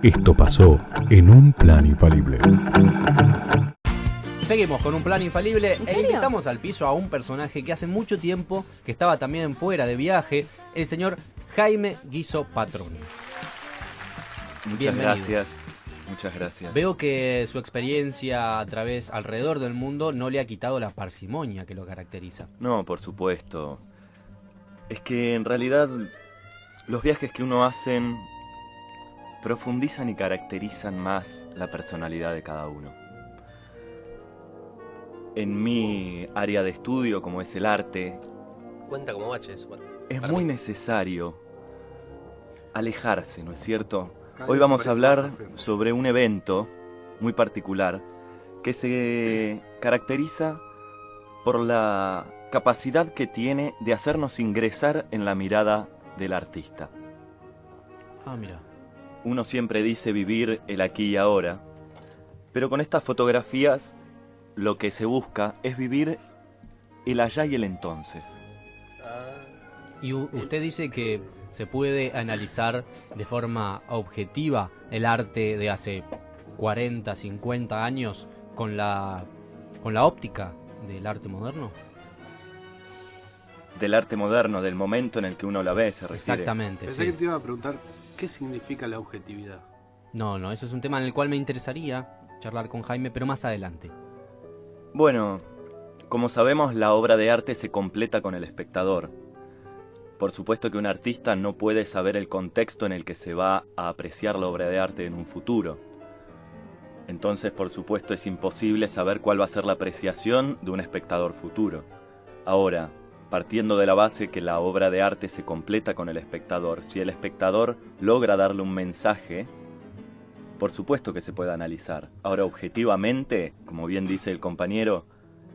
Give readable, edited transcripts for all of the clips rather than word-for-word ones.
Esto pasó en Un Plan Infalible. Seguimos con Un Plan Infalible ¿En e serio? invitamos al piso a un personaje que hace mucho tiempo que estaba también fuera de viaje, el señor Jaime Guiso Patroni. Muchas Bienvenido. gracias, muchas gracias. Veo que su experiencia alrededor del mundo no le ha quitado la parsimonia que lo caracteriza. No, por supuesto. Es que en realidad los viajes que uno hace profundizan y caracterizan más la personalidad de cada uno. En mi área de estudio, como es el arte, Cuenta como bache eso. es Para muy mí. necesario alejarse, ¿no es cierto? Hoy vamos a hablar sobre un evento muy particular que se caracteriza por la capacidad que tiene de hacernos ingresar en la mirada del artista. Ah, mira. Uno siempre dice vivir el aquí y ahora, pero con estas fotografías lo que se busca es vivir el allá y el entonces. Y usted dice que se puede analizar de forma objetiva el arte de hace 40, 50 años con la óptica del arte moderno. Del arte moderno, del momento en el que uno la ve, se refiere. Exactamente, Pensé sí. que te iba a preguntar, ¿qué significa la objetividad? No, eso es un tema en el cual me interesaría charlar con Jaime, pero más adelante. Bueno, como sabemos, la obra de arte se completa con el espectador. Por supuesto que un artista no puede saber el contexto en el que se va a apreciar la obra de arte en un futuro. Entonces, por supuesto, es imposible saber cuál va a ser la apreciación de un espectador futuro. Ahora, partiendo de la base que la obra de arte se completa con el espectador, si el espectador logra darle un mensaje, por supuesto que se puede analizar. Ahora, objetivamente, como bien dice el compañero,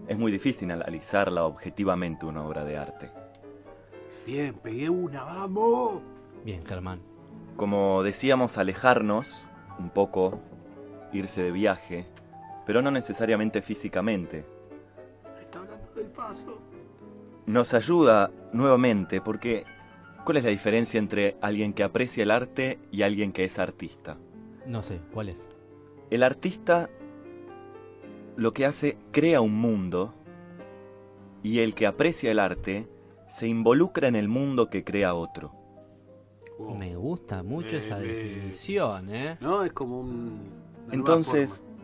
es muy difícil analizarla objetivamente una obra de arte. Bien, pegué una, ¡vamos! Bien, Germán. Como decíamos, alejarnos un poco, irse de viaje, pero no necesariamente físicamente. Está hablando del paso. Nos ayuda nuevamente porque ¿cuál es la diferencia entre alguien que aprecia el arte y alguien que es artista? No sé, ¿cuál es? El artista lo que hace, crea un mundo, y el que aprecia el arte se involucra en el mundo que crea otro. Wow. Me gusta mucho esa Me- definición, ¿eh? No, es como una nueva Entonces, forma.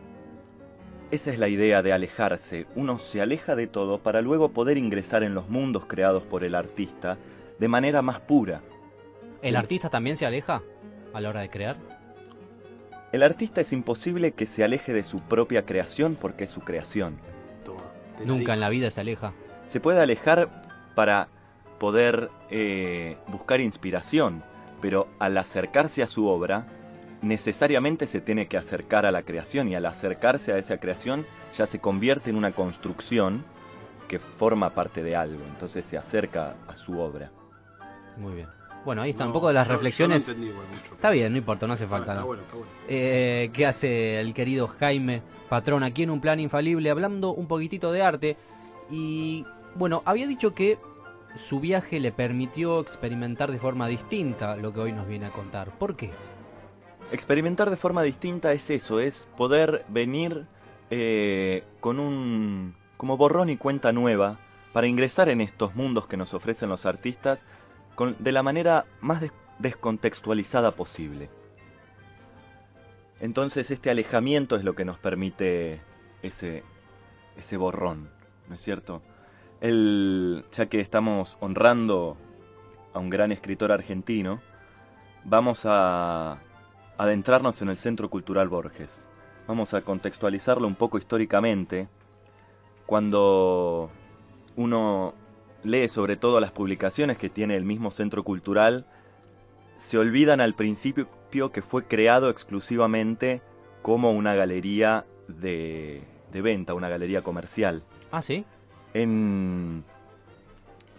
esa es la idea de alejarse. Uno se aleja de todo para luego poder ingresar en los mundos creados por el artista de manera más pura. ¿El artista también se aleja a la hora de crear? El artista es imposible que se aleje de su propia creación porque es su creación. Toma, te la Nunca digo. en la vida se aleja. Se puede alejar para poder buscar inspiración, pero al acercarse a su obra, necesariamente se tiene que acercar a la creación, y al acercarse a esa creación ya se convierte en una construcción que forma parte de algo, entonces se acerca a su obra. Muy bien. Bueno, ahí están un No, poco de las yo reflexiones. no entendí igual mucho. Está bien, no importa, no hace Está falta. ¿no? bueno, está bueno. ¿Qué hace el querido Jaime Patrón aquí en Un Plan Infalible hablando un poquitito de arte? Y bueno, había dicho que su viaje le permitió experimentar de forma distinta lo que hoy nos viene a contar. ¿Por qué? Experimentar de forma distinta es eso, es poder venir con un como borrón y cuenta nueva para ingresar en estos mundos que nos ofrecen los artistas de la manera más descontextualizada posible. Entonces este alejamiento es lo que nos permite ese borrón, ¿no es cierto? Ya que estamos honrando a un gran escritor argentino, vamos a adentrarnos en el Centro Cultural Borges. Vamos a contextualizarlo un poco históricamente. Cuando uno lee sobre todo las publicaciones que tiene el mismo Centro Cultural, se olvidan al principio que fue creado exclusivamente como una galería de venta, una galería comercial. Ah, ¿sí? En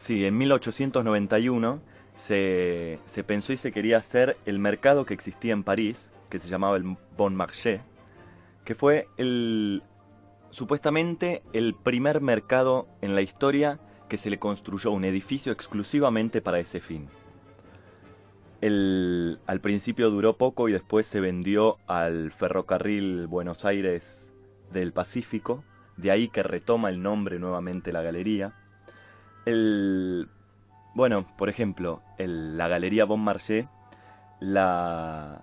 1891 se pensó y se quería hacer el mercado que existía en París, que se llamaba el Bon Marché, que fue supuestamente el primer mercado en la historia que se le construyó un edificio exclusivamente para ese fin. Al principio duró poco y después se vendió al ferrocarril Buenos Aires del Pacífico, de ahí que retoma el nombre nuevamente la galería. Bueno, por ejemplo, la Galería Bon Marché la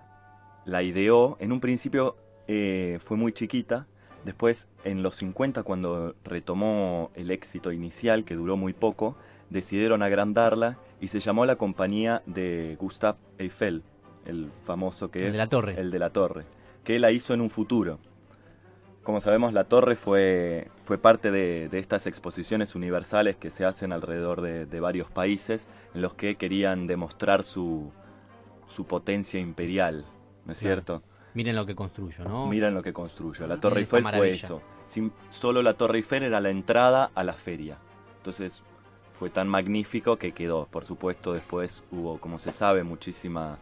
ideó, en un principio fue muy chiquita, después en los 50 cuando retomó el éxito inicial, que duró muy poco, decidieron agrandarla y se llamó la compañía de Gustave Eiffel, el famoso que El de la Torre. El de la Torre, que la hizo en un futuro. Como sabemos, la Torre fue parte de estas exposiciones universales que se hacen alrededor de varios países, en los que querían demostrar su potencia imperial, ¿no es cierto? Miren lo que construyo, ¿no? Miren lo que construyo. La Torre Esta Eiffel fue maravilla. eso. Solo la Torre Eiffel era la entrada a la feria. Entonces fue tan magnífico que quedó. Por supuesto, después hubo, como se sabe, muchísima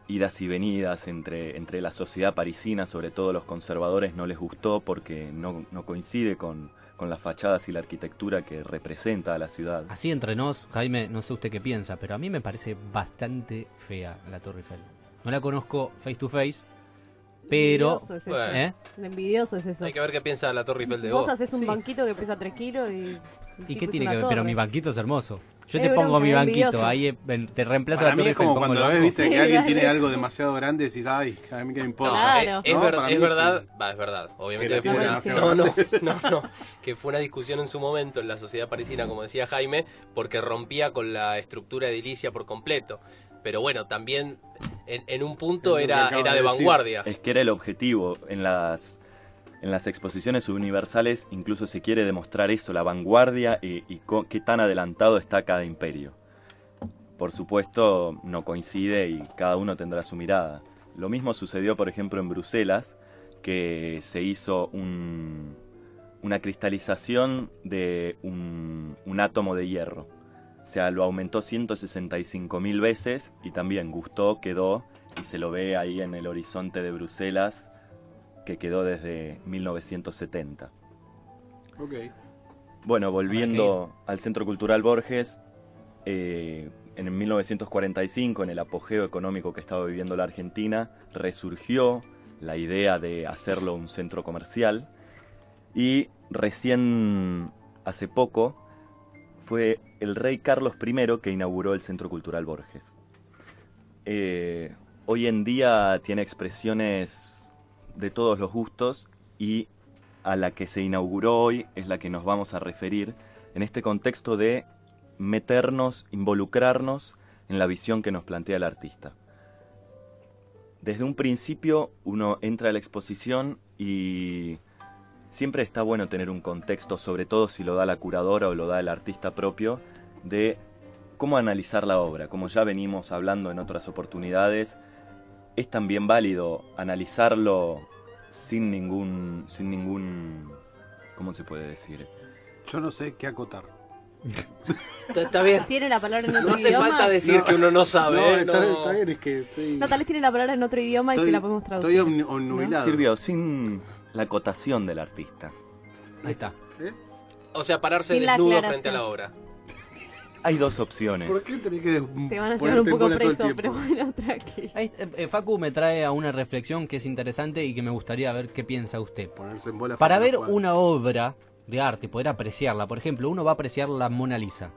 idas y venidas entre la sociedad parisina, sobre todo los conservadores no les gustó porque no coincide con las fachadas y la arquitectura que representa a la ciudad. Así entre nos, Jaime, no sé usted qué piensa, pero a mí me parece bastante fea la Torre Eiffel. No la conozco face to face, pero... Envidioso es eso. Bueno. ¿Eh? Envidioso es eso. Hay que ver qué piensa la Torre Eiffel de Vos vos. haces un Sí. banquito que pesa 3 kilos y... ¿Y qué tiene que ver? Pero mi banquito es hermoso. Yo Es te pongo bronca, mi es banquito, envidioso. ahí te reemplazo Para la mí Torre es Eiffel, como pongo cuando el ves, banco. viste, Sí, que alguien dale. tiene algo demasiado grande y decís, ay, a mí qué me No, importa. Claro. es, No, ver- para es mí verdad, es verdad. Obviamente Que que la fue tiene una, demasiado no, que fue una discusión en su momento en la sociedad parisina, como decía Jaime, porque rompía con la estructura edilicia por completo. Pero bueno, también en un punto Es lo que era acabas de de decir. vanguardia. Es que era el objetivo. En las exposiciones universales incluso se quiere demostrar eso, la vanguardia y qué tan adelantado está cada imperio. Por supuesto, no coincide y cada uno tendrá su mirada. Lo mismo sucedió, por ejemplo, en Bruselas, que se hizo una cristalización de un átomo de hierro. O sea, lo aumentó 165.000 veces y también gustó, quedó y se lo ve ahí en el horizonte de Bruselas, que quedó desde 1970. Ok. Bueno, volviendo al Centro Cultural Borges, en 1945, en el apogeo económico que estaba viviendo la Argentina, resurgió la idea de hacerlo un centro comercial y recién hace poco fue el rey Carlos I que inauguró el Centro Cultural Borges. Hoy en día tiene expresiones de todos los gustos y a la que se inauguró hoy es la que nos vamos a referir en este contexto de meternos, involucrarnos en la visión que nos plantea el artista. Desde un principio uno entra a la exposición y siempre está bueno tener un contexto, sobre todo si lo da la curadora o lo da el artista propio, de cómo analizar la obra. Como ya venimos hablando en otras oportunidades, es también válido analizarlo sin ningún, ¿cómo se puede decir? Yo no sé qué acotar. Está bien. ¿Tiene la palabra en otro No hace idioma? falta decir que uno no sabe. No, ¿eh? está bien, es que estoy... No, tal vez tiene la palabra en otro idioma y se la podemos traducir. Estoy obnubilado. Sirvió sin la acotación del artista. Ahí está. ¿Eh? O sea, pararse Sin la desnudo aclaración. frente a la obra. Hay dos opciones. ¿Por qué tenés que Te van a llevar ponerte un en poco cola todo el preso, tiempo? pero bueno, tranquilo. Ahí, Facu me trae a una reflexión que es interesante y que me gustaría ver qué piensa usted. Ponerse en bola Para frente ver a la una obra de arte, poder apreciarla, por ejemplo, uno va a apreciar la Mona Lisa,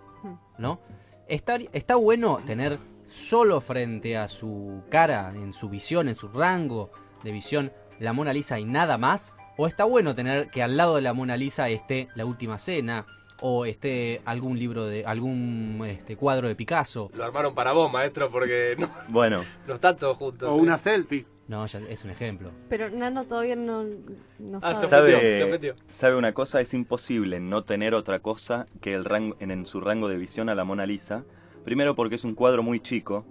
¿no? Está bueno tener solo frente a su cara, en su visión, en su rango de visión, la Mona Lisa y nada más, o está bueno tener que al lado de la Mona Lisa esté La Última Cena o esté algún libro de algún cuadro de Picasso. Lo armaron para vos, maestro, porque Bueno, no están todos juntos. O una selfie. No, ya es un ejemplo. Pero Nano todavía no Ah, se sabe. ofendió, se ofendió. sabe una cosa, es imposible no tener otra cosa que el rango, en su rango de visión a la Mona Lisa. Primero porque es un cuadro muy chico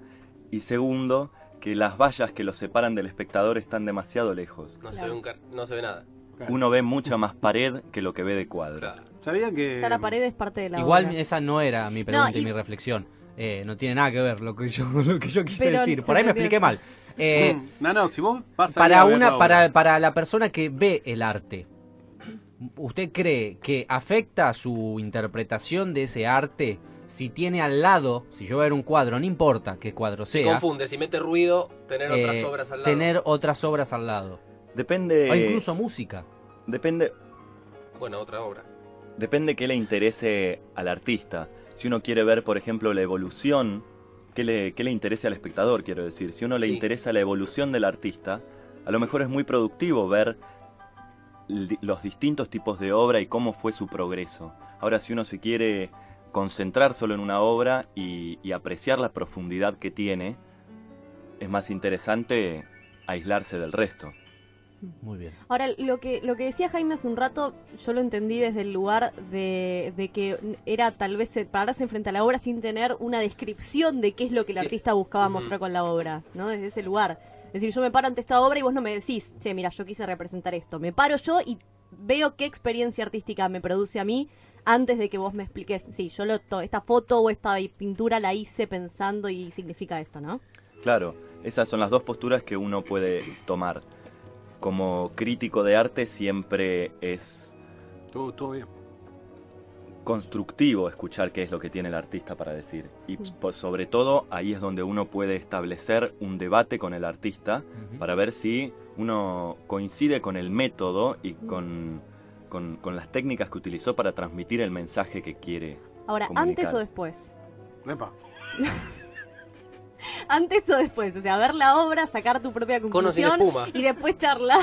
y segundo que las vallas que lo separan del espectador están demasiado lejos. No se ve no se ve nada. Claro. Uno ve mucha más pared que lo que ve de cuadro. Claro. ¿Sabían que...? Ya la pared es parte de la Igual obra. esa no era mi pregunta No, y y- mi reflexión. No tiene nada que ver lo que yo quise Pero decir. se Por ahí me entendió. expliqué mal. No, si vos vas a ir Para a ver la obra, para la persona que ve el arte, ¿usted cree que afecta su interpretación de ese arte si tiene al lado, si yo voy a ver un cuadro, no importa qué cuadro Se sea, confunde, si mete ruido, tener otras obras al lado. tener otras obras al lado. Depende... O incluso música. Depende... Bueno, otra obra. Depende qué le interese al artista. Si uno quiere ver, por ejemplo, la evolución, qué le interese al espectador, quiero decir. Si uno le Sí. interesa la evolución del artista, a lo mejor es muy productivo ver los distintos tipos de obra y cómo fue su progreso. Ahora, si uno se quiere concentrar solo en una obra y apreciar la profundidad que tiene, es más interesante aislarse del resto. Muy bien. Ahora, lo que decía Jaime hace un rato, yo lo entendí desde el lugar de que era tal vez pararse frente a la obra sin tener una descripción de qué es lo que el artista buscaba mostrar con la obra, ¿no? Desde ese lugar. Es decir, yo me paro ante esta obra y vos no me decís, che, mira, yo quise representar esto. Me paro yo y veo qué experiencia artística me produce a mí antes de que vos me expliques, sí, yo esta foto o esta pintura la hice pensando y significa esto, ¿no? Claro, esas son las dos posturas que uno puede tomar. Como crítico de arte siempre es Todo bien. constructivo escuchar qué es lo que tiene el artista para decir. Y sobre todo ahí es donde uno puede establecer un debate con el artista para ver si uno coincide con el método y con las técnicas que utilizó para transmitir el mensaje que quiere Ahora, comunicar. ¿antes o después? Epa. Antes o después, o sea, ver la obra, sacar tu propia Con o sin conclusión espuma. y después charlar.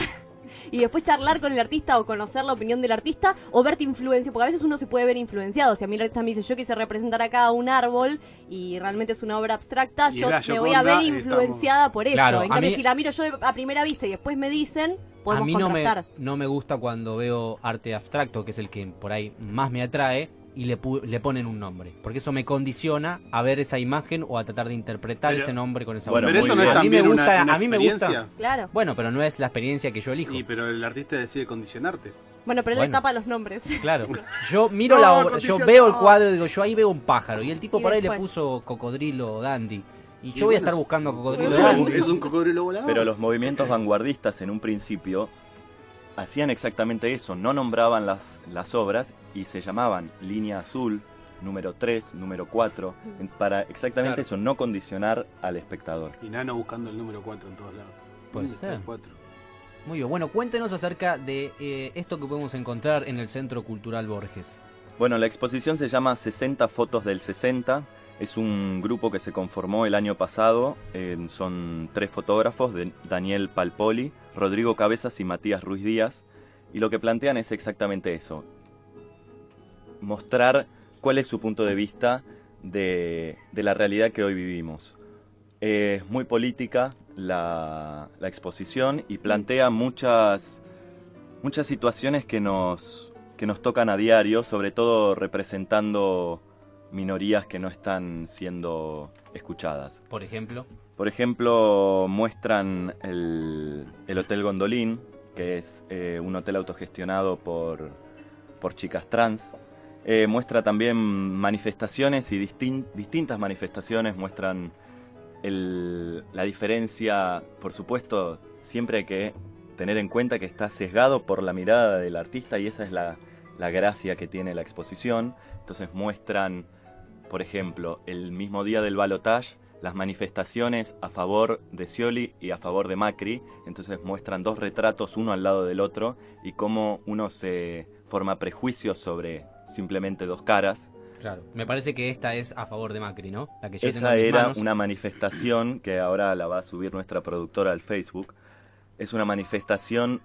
Y después charlar con el artista o conocer la opinión del artista o verte influencia, porque a veces uno se puede ver influenciado. Si a mí el artista me dice, yo quise representar acá un árbol y realmente es una obra abstracta, Y yo la me voy a ver Gioconda, influenciada por eso. Claro, En a cambio, mí- si la miro yo a primera vista y después me dicen, podemos A mí contrastar. no me gusta cuando veo arte abstracto, que es el que por ahí más me atrae, y le ponen un nombre. Porque eso me condiciona a ver esa imagen o a tratar de interpretar Pero- ese nombre con esa Bueno, Pero muy eso no bien. es A mí me también gusta, una a mí me experiencia. gusta. Claro. Bueno, pero no es la experiencia que yo elijo. Pero el artista decide condicionarte. Bueno, pero él Bueno. le tapa los nombres. Claro. Yo miro No, la obra, yo condicionado. veo el cuadro y digo, yo ahí veo un pájaro. Y el tipo Y por ahí le después. puso cocodrilo dandy. Y Y yo voy a bueno, estar buscando cocodrilo bueno, dandy. Es un cocodrilo volador. Pero los movimientos vanguardistas en un principio hacían exactamente eso, no nombraban las obras y se llamaban línea azul, número 3, número 4, para exactamente Claro. eso, no condicionar al espectador. Y Nano buscando el número 4 en todos lados. Puede ¿Dónde está ser. el 4? Muy bien, bueno, cuéntenos acerca de esto que podemos encontrar en el Centro Cultural Borges. Bueno, la exposición se llama 60 fotos del 60, es un grupo que se conformó el año pasado, son 3 fotógrafos, Daniel Palpoli, Rodrigo Cabezas y Matías Ruiz Díaz, y lo que plantean es exactamente eso, mostrar cuál es su punto de vista de la realidad que hoy vivimos. Es muy política la exposición y plantea muchas situaciones que nos tocan a diario, sobre todo representando minorías que no están siendo escuchadas. Por ejemplo, Por ejemplo, muestran el Hotel Gondolín, que es un hotel autogestionado por chicas trans. Muestra también manifestaciones y distintas manifestaciones, muestran la diferencia. Por supuesto, siempre hay que tener en cuenta que está sesgado por la mirada del artista y esa es la gracia que tiene la exposición. Entonces muestran, por ejemplo, el mismo día del balotaje, las manifestaciones a favor de Scioli y a favor de Macri. Entonces muestran 2 retratos uno al lado del otro y cómo uno se forma prejuicios sobre simplemente 2 caras. claro, me parece que esta es a favor de Macri, ¿no? La que yo tengo Esa en mis era manos. una manifestación que ahora la va a subir nuestra productora al Facebook. Es una manifestación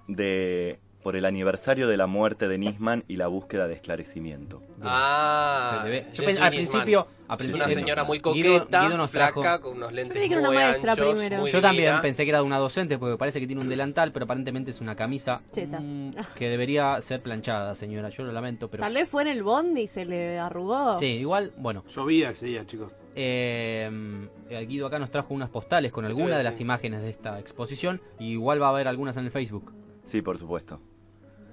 por el aniversario de la muerte de Nisman y la búsqueda de esclarecimiento. Ah, Se le ve- Yo Jesús al Nisman. principio Es una señora muy Guido coqueta, nos flaca, trajo- con unos lentes creí que era muy una maestra anchos, primero. muy Yo también divina. pensé que era de una docente porque parece que tiene un delantal, pero aparentemente es una camisa Cheta. que debería ser planchada, señora. Yo lo lamento, pero Tal vez fue en el bondi y se le arrugó. sí, igual, bueno. Llovía ese día, chicos. Guido acá nos trajo unas postales con algunas de las imágenes de esta exposición y igual va a haber algunas en el Facebook. Sí, por supuesto.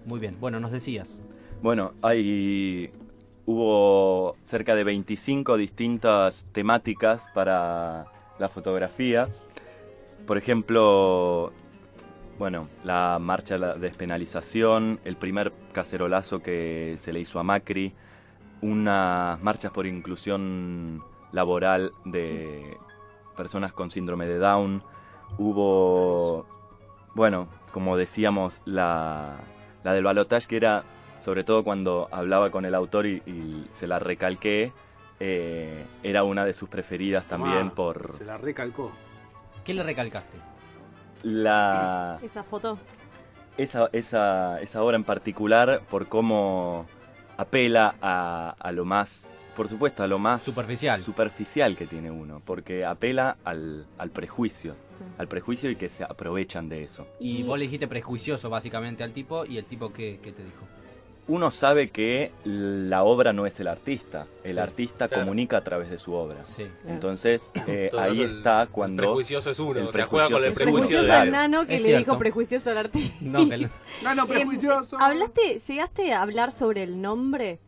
Muy bien, bueno, nos decías. Bueno, hubo cerca de 25 distintas temáticas para la fotografía. Por ejemplo, bueno, la marcha de la despenalización, el primer cacerolazo que se le hizo a Macri, unas marchas por inclusión laboral de personas con síndrome de Down. Hubo, bueno, como decíamos, la del balotaje, que era, sobre todo cuando hablaba con el autor y se la recalqué, era una de sus preferidas también por Se la recalcó. ¿Qué le recalcaste? Esa foto. esa obra en particular, por cómo apela a lo más, por supuesto, a lo más superficial que tiene uno, porque apela al prejuicio, al prejuicio y que se aprovechan de eso. Y vos le dijiste prejuicioso básicamente al tipo, y el tipo ¿qué te dijo? Uno sabe que la obra no es el artista, el artista claro. comunica a través de su obra. Sí. Entonces, ahí está cuando... El prejuicioso es uno, el o sea, juega con el prejuicioso prejuicio Prejuicioso de al algo. nano que Es le cierto. dijo prejuicioso al artista. No, que No, prejuicioso. ¿Llegaste a hablar sobre el nombre?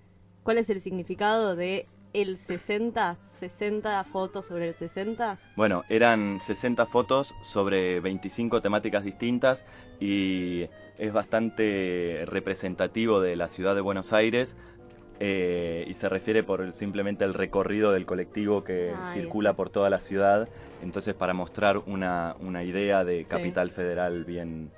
¿Cuál es el significado de el 60? 60 fotos sobre el 60. Bueno, eran 60 fotos sobre 25 temáticas distintas y es bastante representativo de la ciudad de Buenos Aires y se refiere por simplemente el recorrido del colectivo que circula por toda la ciudad. Entonces, para mostrar una idea de capital federal bien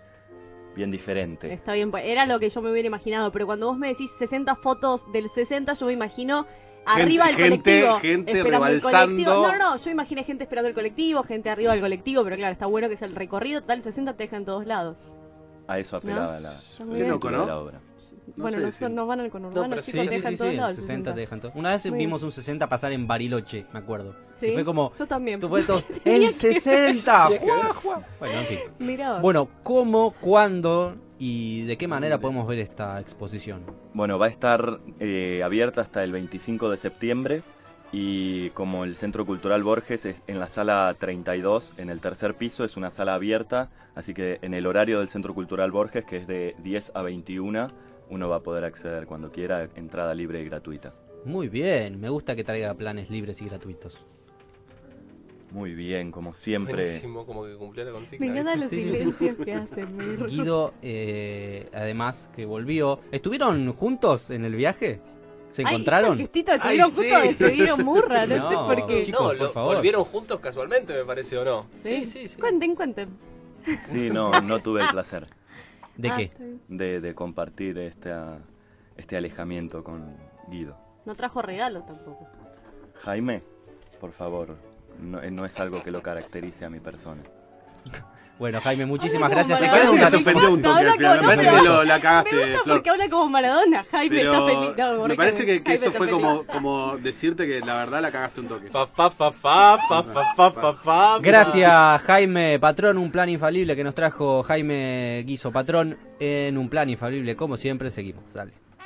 diferente. Está bien, pues era lo que yo me hubiera imaginado, pero cuando vos me decís 60 fotos del 60, yo me imagino arriba del colectivo. Gente esperando el colectivo. rebalsando. No, yo imaginé gente esperando el colectivo, gente arriba del colectivo, pero claro, está bueno que es el recorrido total, 60 te deja en todos lados. A eso apelaba Qué la loco, de ¿no? la obra. Bueno, sé nosotros si- nos van al No, conurbano, pero chicos, te dejan en todos lados. 60 te dejan todo. Una vez Muy vimos un 60 pasar en Bariloche, me acuerdo. Sí, Y fue como... yo también. Fue todo, Tenía ¡el que- 60! Bueno, en fin. Mirá vos. Bueno, ¿cómo, cuándo y de qué manera podemos ver esta exposición? Bueno, va a estar abierta hasta el 25 de septiembre y como el Centro Cultural Borges es en la sala 32, en el tercer piso, es una sala abierta, así que en el horario del Centro Cultural Borges, que es de 10 a 21, uno va a poder acceder cuando quiera, entrada libre y gratuita. Muy bien, me gusta que traiga planes libres y gratuitos. Muy bien, como siempre. Buenísimo, como que cumplió la consigna. Me encantan los Sí, sí, sí. silencios que hacen. me- Guido, además, que volvió. ¿Estuvieron juntos en el viaje? ¿Se Ay, encontraron? ese gestito de tuvieron sí. justo decidieron murra, no, No, sé por qué. chicos, No, por favor. volvieron juntos casualmente, me parece, ¿o no? Sí, sí, sí. Cuenten. Sí, no tuve el placer ¿De qué? Está bien. de compartir este alejamiento con Guido. No trajo regalo tampoco. Jaime, por favor, no es algo que lo caracterice a mi persona. Bueno, Jaime, muchísimas Habla como gracias. Se Parece quedó que un se ratito. ofendió un toque Habla al final. como- Me parece no, que no. la Me cagaste, gusta Flor. porque habla como Maradona. Jaime está Pero feliz. No, me Ricardo, parece que Jaime eso está fue feliz. como decirte que la verdad la cagaste un toque. Fa. Gracias, Jaime Patrón, un plan infalible que nos trajo Jaime Guiso Patrón. En un plan infalible, como siempre, seguimos. Dale.